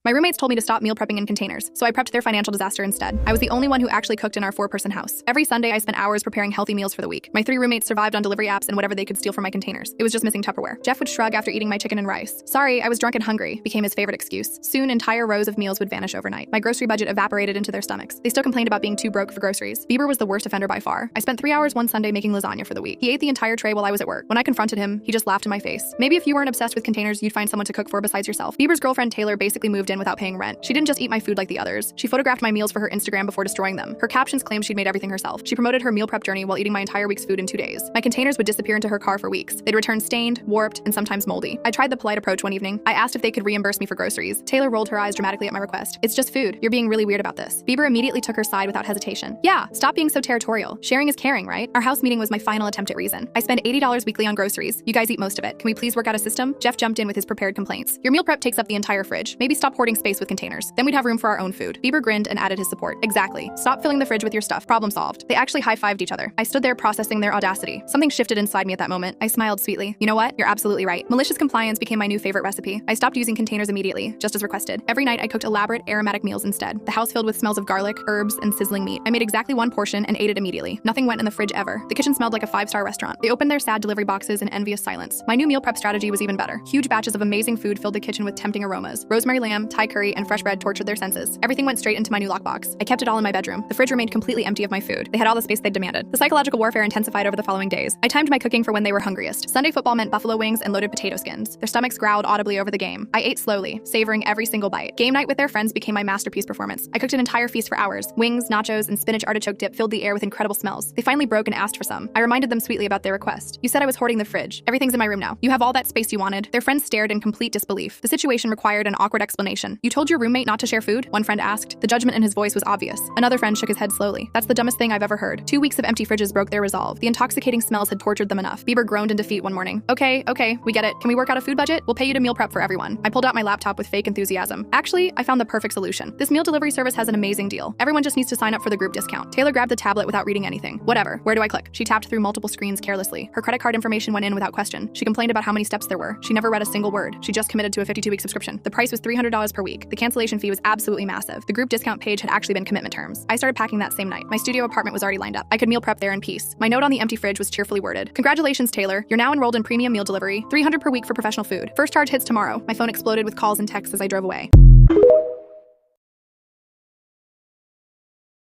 My roommates told me to stop meal prepping in containers, so I prepped their financial disaster instead. I was the only one who actually cooked in our 4-person house. Every Sunday, I spent hours preparing healthy meals for the week. My 3 roommates survived on delivery apps and whatever they could steal from my containers. It was just missing Tupperware. Jeff would shrug after eating my chicken and rice. Sorry, I was drunk and hungry, became his favorite excuse. Soon, entire rows of meals would vanish overnight. My grocery budget evaporated into their stomachs. They still complained about being too broke for groceries. Bieber was the worst offender by far. I spent 3 hours one Sunday making lasagna for the week. He ate the entire tray while I was at work. When I confronted him, he just laughed in my face. Maybe if you weren't obsessed with containers, you'd find someone to cook for besides yourself. Bieber's girlfriend Taylor basically moved in without paying rent. She didn't just eat my food like the others. She photographed my meals for her Instagram before destroying them. Her captions claimed she'd made everything herself. She promoted her meal prep journey while eating my entire week's food in 2 days. My containers would disappear into her car for weeks. They'd return stained, warped, and sometimes moldy. I tried the polite approach one evening. I asked if they could reimburse me for groceries. Taylor rolled her eyes dramatically at my request. It's just food. You're being really weird about this. Bieber immediately took her side without hesitation. Yeah, stop being so territorial. Sharing is caring, right? Our house meeting was my final attempt at reason. I spend $80 weekly on groceries. You guys eat most of it. Can we please work out a system? Jeff jumped in with his prepared complaints. Your meal prep takes up the entire fridge. Maybe stop hoarding space with containers. Then we'd have room for our own food. Bieber grinned and added his support. Exactly. Stop filling the fridge with your stuff. Problem solved. They actually high-fived each other. I stood there processing their audacity. Something shifted inside me at that moment. I smiled sweetly. You know what? You're absolutely right. Malicious compliance became my new favorite recipe. I stopped using containers immediately, just as requested. Every night I cooked elaborate aromatic meals instead. The house filled with smells of garlic, herbs, and sizzling meat. I made exactly 1 portion and ate it immediately. Nothing went in the fridge ever. The kitchen smelled like a 5-star restaurant. They opened their sad delivery boxes in envious silence. My new meal prep strategy was even better. Huge batches of amazing food filled the kitchen with tempting aromas. Rosemary lamb, Thai curry, and fresh bread tortured their senses. Everything went straight into my new lockbox. I kept it all in my bedroom. The fridge remained completely empty of my food. They had all the space they'd demanded. The psychological warfare intensified over the following days. I timed my cooking for when they were hungriest. Sunday football meant buffalo wings and loaded potato skins. Their stomachs growled audibly over the game. I ate slowly, savoring every single bite. Game night with their friends became my masterpiece performance. I cooked an entire feast for hours. Wings, nachos, and spinach artichoke dip filled the air with incredible smells. They finally broke and asked for some. I reminded them sweetly about their request. You said I was hoarding the fridge. Everything's in my room now. You have all that space you wanted. Their friends stared in complete disbelief. The situation required an awkward explanation. You told your roommate not to share food? One friend asked. The judgment in his voice was obvious. Another friend shook his head slowly. That's the dumbest thing I've ever heard. 2 weeks of empty fridges broke their resolve. The intoxicating smells had tortured them enough. Bieber groaned in defeat one morning. Okay, we get it. Can we work out a food budget? We'll pay you to meal prep for everyone. I pulled out my laptop with fake enthusiasm. Actually, I found the perfect solution. This meal delivery service has an amazing deal. Everyone just needs to sign up for the group discount. Taylor grabbed the tablet without reading anything. Whatever. Where do I click? She tapped through multiple screens carelessly. Her credit card information went in without question. She complained about how many steps there were. She never read a single word. She just committed to a 52-week subscription. The price was $300 per week. The cancellation fee was absolutely massive. The group discount page had actually been commitment terms. I started packing that same night. My studio apartment was already lined up. I could meal prep there in peace. My note on the empty fridge was cheerfully worded. Congratulations, Taylor. You're now enrolled in premium meal delivery. $300 per week for professional food. First charge hits tomorrow. My phone exploded with calls and texts as I drove away.